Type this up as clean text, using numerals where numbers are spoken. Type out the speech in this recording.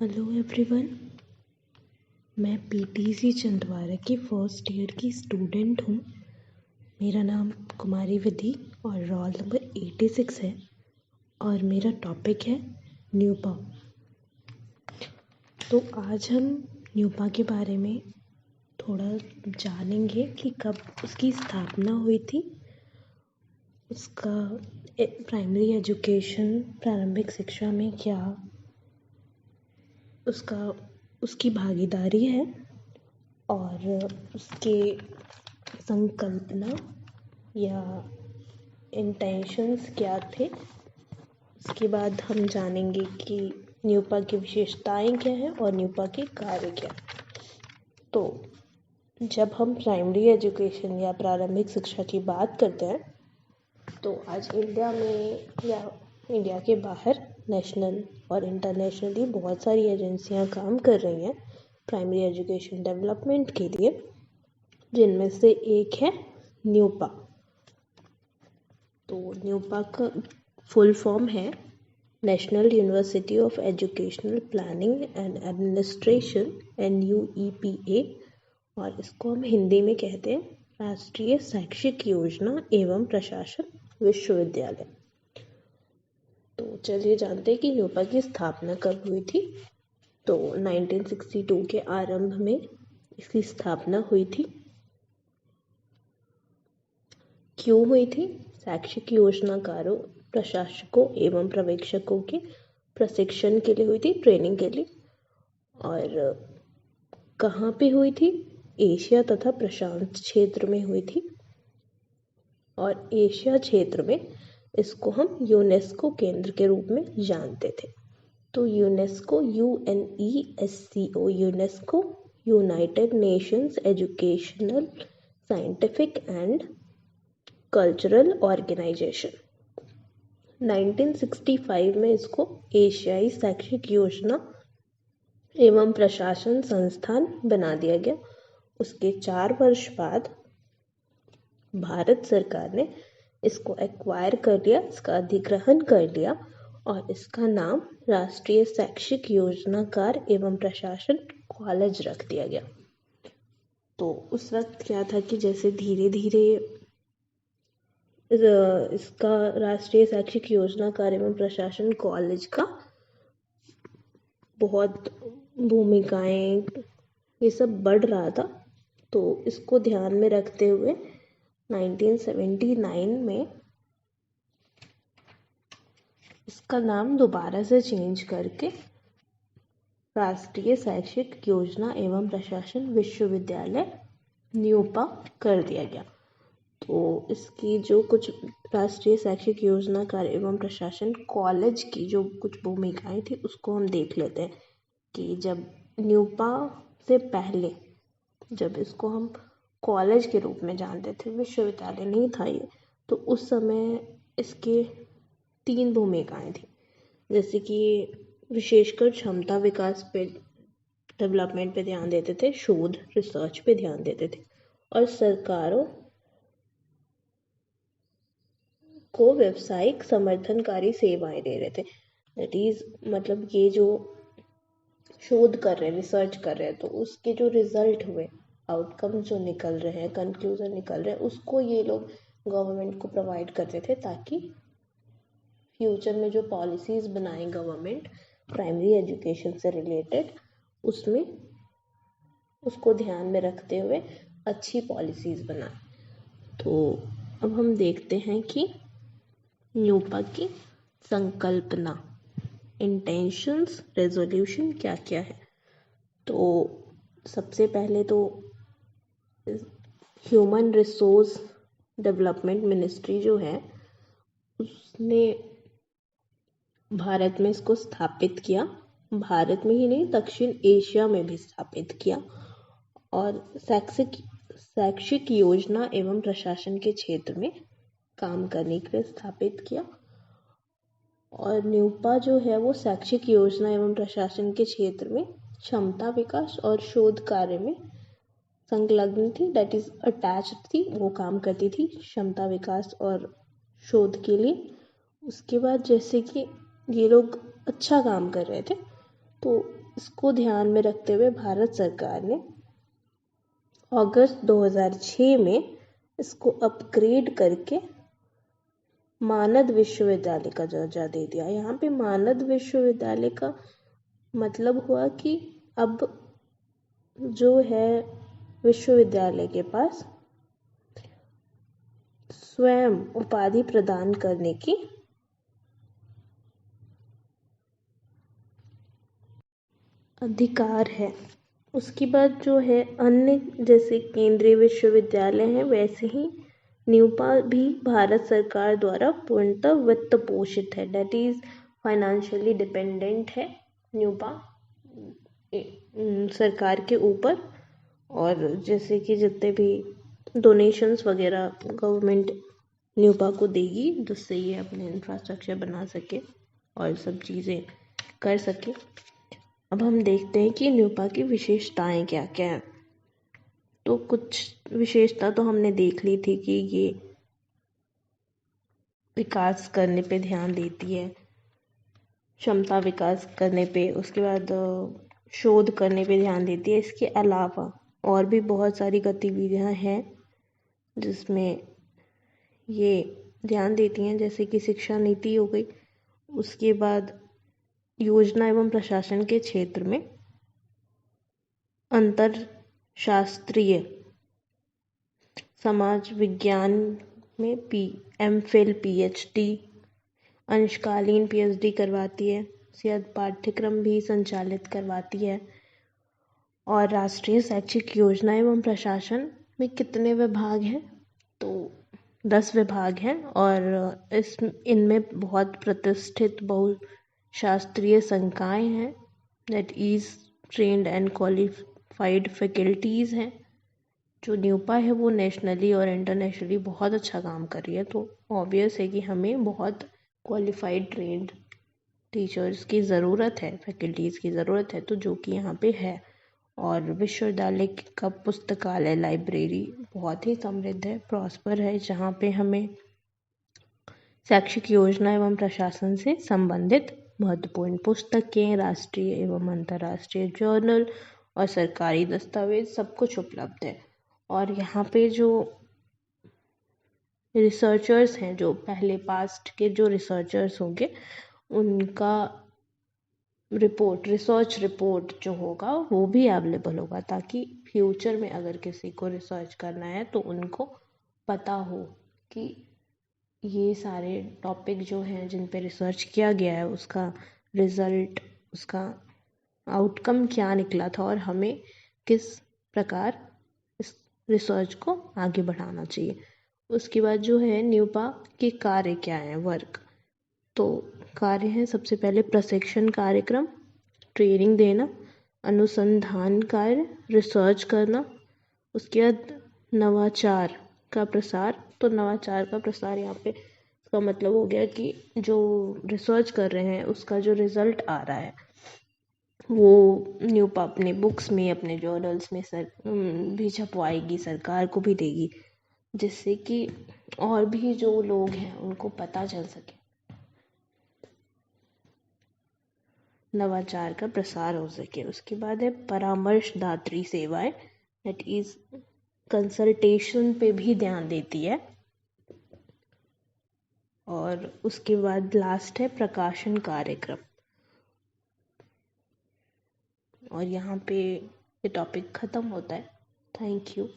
Hello everyone, मैं PTC Chandwara की first year की स्टूडेंट हूँ। मेरा नाम कुमारी विधि और रोल नंबर 86 है और मेरा टॉपिक है न्यूपा। तो आज हम न्यूपा के बारे में थोड़ा जानेंगे कि कब उसकी स्थापना हुई थी, उसका प्राइमरी एजुकेशन प्रारंभिक शिक्षा में क्या उसकी भागीदारी है और उसके संकल्पना या इंटेंशंस क्या थे। उसके बाद हम जानेंगे कि न्यूपा की विशेषताएं क्या हैं और न्यूपा के कार्य क्या हैं। तो जब हम प्राइमरी एजुकेशन या प्रारंभिक शिक्षा की बात करते हैं तो आज इंडिया में या इंडिया के बाहर नेशनल और इंटरनेशनली बहुत सारी एजेंसियां काम कर रही हैं प्राइमरी एजुकेशन डेवलपमेंट के लिए, जिनमें से एक है न्यूपा। तो न्यूपा का फुल फॉर्म है national university of educational planning and administration NUEPA, और इसको हम हिंदी में कहते हैं राष्ट्रीय शैक्षिक योजना एवं प्रशासन विश्वविद्यालय। तो चलिए जानते हैं कि न्यूपा की स्थापना कब हुई थी। तो 1962 के आरंभ में इसकी स्थापना हुई थी। क्यों हुई थी? शैक्षिक योजनाकारों, प्रशासकों एवं पर्यवेक्षकों के प्रशिक्षण के लिए हुई थी, ट्रेनिंग के लिए। और कहाँ पे हुई थी? एशिया तथा प्रशांत क्षेत्र में हुई थी। और एशिया क्षेत्र में इसको हम यूनेस्को केंद्र के रूप में जानते थे। तो UNESCO UNESCO, UNESCO United Nations educational scientific and cultural organisation. 1965 में इसको एशियाई शैक्षिक योजना एवं प्रशासन संस्थान बना दिया गया। उसके 4 वर्ष बाद भारत सरकार ने इसको एक्वायर कर लिया, इसका अधिग्रहण कर लिया और इसका नाम राष्ट्रीय शैक्षिक योजनाकार एवं प्रशासन कॉलेज रख दिया गया। तो उस वक्त क्या था कि जैसे धीरे धीरे इसका राष्ट्रीय शैक्षिक योजनाकार एवं प्रशासन कॉलेज का बहुत भूमिकाएं ये सब बढ़ रहा था। तो इसको ध्यान में रखते हुए 1979 में इसका नाम दोबारा से चेंज करके राष्ट्रीय शैक्षिक योजना एवं प्रशासन विश्वविद्यालय न्यूपा कर दिया गया। तो इसकी जो कुछ राष्ट्रीय शैक्षिक योजनाकार एवं प्रशासन कॉलेज की जो कुछ भूमिकाएं थी उसको हम देख लेते हैं कि जब न्यूपा से पहले जब इसको हम कॉलेज के रूप में जानते थे, विश्वविद्यालय नहीं था ये, तो उस समय इसके 3 भूमिकाएं थी। जैसे कि विशेषकर क्षमता विकास पे, डेवलपमेंट पे ध्यान देते थे, शोध रिसर्च पे ध्यान देते थे और सरकारों को व्यावसायिक समर्थनकारी सेवाएं दे रहे थे। दैट इज मतलब ये जो शोध कर रहे हैं, रिसर्च कर रहे हैं, तो उसके जो रिजल्ट हुए, आउटकम जो निकल रहे हैं, कंक्लूजन निकल रहे हैं, उसको ये लोग गवर्नमेंट को प्रोवाइड करते थे ताकि फ्यूचर में जो पॉलिसीज बनाए गवर्नमेंट प्राइमरी एजुकेशन से रिलेटेड, उसमें उसको ध्यान में रखते हुए अच्छी पॉलिसीज बनाए। तो अब हम देखते हैं कि न्यूपा की संकल्पना, इंटेंशंस, रेजोल्यूशन क्या क्या है। तो सबसे पहले तो ह्यूमन रिसोर्स डेवलपमेंट मिनिस्ट्री जो है उसने भारत में इसको स्थापित किया। भारत में ही नहीं, दक्षिण एशिया में भी स्थापित किया और शैक्षिक योजना एवं प्रशासन के क्षेत्र में काम करने के लिए स्थापित किया। और न्यूपा जो है वो शैक्षिक योजना एवं प्रशासन के क्षेत्र में क्षमता विकास और शोध कार्य में संलग्न थी, दैट इज अटैच्ड थी, वो काम करती थी क्षमता विकास और शोध के लिए। उसके बाद जैसे कि ये लोग अच्छा काम कर रहे थे तो इसको ध्यान में रखते हुए भारत सरकार ने अगस्त 2006 में इसको अपग्रेड करके मानद विश्वविद्यालय का दर्जा दे दिया। यहाँ पे मानद विश्वविद्यालय का मतलब हुआ कि अब जो है विश्वविद्यालय के पास स्वयं उपाधि प्रदान करने की अधिकार है। उसके बाद जो है अन्य जैसे केंद्रीय विश्वविद्यालय हैं वैसे ही न्यूपा भी भारत सरकार द्वारा पूर्णतः वित्त पोषित है, डेट इज फाइनेंशियली डिपेंडेंट है न्यूपा सरकार के ऊपर। और जैसे कि जितने भी डोनेशंस वगैरह गवर्नमेंट न्यूपा को देगी जिससे ये अपने इंफ्रास्ट्रक्चर बना सके और सब चीज़ें कर सके। अब हम देखते हैं कि न्यूपा की विशेषताएं क्या क्या हैं। तो कुछ विशेषता तो हमने देख ली थी कि ये विकास करने पे ध्यान देती है, क्षमता विकास करने पे, उसके बाद शोध करने पे ध्यान देती है। इसके अलावा और भी बहुत सारी गतिविधियां हैं जिसमें ये ध्यान देती हैं, जैसे कि शिक्षा नीति हो गई। उसके बाद योजना एवं प्रशासन के क्षेत्र में अंतर शास्त्रीय समाज विज्ञान में MPhil PhD अंशकालीन PhD करवाती है। उसके पाठ्यक्रम भी संचालित करवाती है। और राष्ट्रीय शैक्षिक योजना एवं प्रशासन में कितने विभाग हैं? तो 10 विभाग हैं और इनमें बहुत प्रतिष्ठित बहुशास्त्रीय संकाय हैं, that is trained and qualified faculties हैं। जो न्यूपा है वो नेशनली और इंटरनेशनली बहुत अच्छा काम कर रही है। तो ऑब्वियस है कि हमें बहुत क्वालिफाइड ट्रेंड टीचर्स की ज़रूरत है, फैकल्टीज़ की ज़रूरत है, तो जो कि यहाँ पे है। और विश्वविद्यालय का पुस्तकालय लाइब्रेरी बहुत ही समृद्ध है, प्रॉस्पर है, जहाँ पे हमें शैक्षिक योजना एवं प्रशासन से संबंधित महत्वपूर्ण पुस्तकें, राष्ट्रीय एवं अंतर्राष्ट्रीय जर्नल और सरकारी दस्तावेज सब कुछ उपलब्ध है। और यहाँ पे जो रिसर्चर्स हैं, जो पहले पास्ट के जो रिसर्चर्स होंगे उनका रिसर्च रिपोर्ट जो होगा वो भी अवेलेबल होगा, ताकि फ्यूचर में अगर किसी को रिसर्च करना है तो उनको पता हो कि ये सारे टॉपिक जो हैं जिन पे रिसर्च किया गया है उसका रिजल्ट, उसका आउटकम क्या निकला था और हमें किस प्रकार इस रिसर्च को आगे बढ़ाना चाहिए। उसके बाद जो है न्यूपा के कार्य क्या हैं, वर्क। तो कार्य हैं सबसे पहले प्रशिक्षण कार्यक्रम, ट्रेनिंग देना, अनुसंधान कार्य, रिसर्च करना। उसके बाद नवाचार का प्रसार। तो नवाचार का प्रसार यहाँ पे इसका मतलब हो गया कि जो रिसर्च कर रहे हैं उसका जो रिजल्ट आ रहा है वो न्यूपा अपने बुक्स में, अपने जर्नल्स में भी छपवाएगी, सरकार को भी देगी, जिससे कि और भी जो लोग हैं उनको पता चल सके, नवाचार का प्रसार हो सके। उसके बाद है परामर्शदात्री सेवाएं, दैट इज कंसल्टेशन पे भी ध्यान देती है। और उसके बाद लास्ट है प्रकाशन कार्यक्रम। और यहाँ पे ये टॉपिक ख़त्म होता है। Thank you.